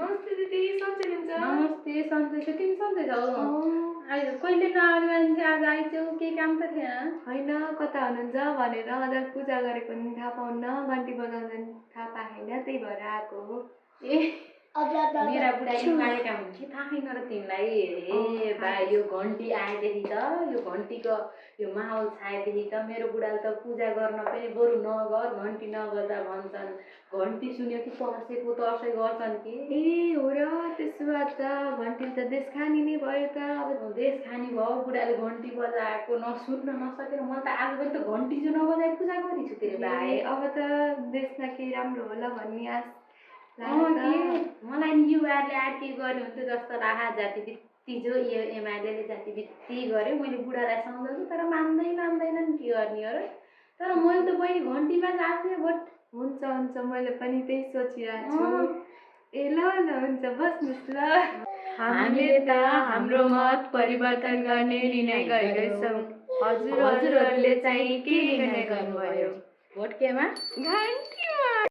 नमस्ते दिदी, सन्चै हुनुहुन्छ? नमस्ते, सन्चै छु। तिमी सन्चै छौ? आज कहिले नआउने मान्छे आज आइछौ, केही काम त थिएन? होइन, कता हुनुहुन्छ भनेर अझ पूजा गरेको पनि थाहा पाउन्न, घन्टी बजाउँदा थाहा पाएन, त्यही भएर आएको हो। ए मेरा बुढाले मारेका हुन् कि थाहा छैन र तिमीलाई? ए भाइ यो घन्टी आएदेखि त यो घन्टीको यो माहौल छाएदेखि त मेरो बुढाले त पूजा गर्न पनि बरु नगर, घन्टी नबजा भन्छन्। घन्टी सुन्यो कि तर्सेको तर्सै गर्छन् कि। ए हो र, त्यसो भए त घन्टी त देश खानी नै भयो त। अब देश खानी भयो, बुढाले घन्टी बजाएको नसुन्न नसकेर म त आज पनि त घन्टी जो नबजाए पूजा गरिछु तेरो भाइ। अब त देशमा केही राम्रो होला भन्ने आश मलाई नि युवाहरूले आएर के गर्नु हुन्थ्यो जस्तो राहा जाति बित्ती जो यो एमाले जाति बित्ती गर्यो। मैले बुढालाई सम्झाउँछु तर मान्दैनन् के गर्ने हो र। तर मैले त बहिनी घन्टीमा जान्थेँ भोट। हुन्छ मैले पनि त्यही सोचिरहेको छु। ए ल हुन्छ, बस्नुहोस् ल। हामीले त हाम्रो मत परिवर्तन गर्ने निर्णय गरेकै छौँ। हजुरहरूले चाहिँ के निर्णय गर्नुभयो? भोट केमा? घन्टीमा।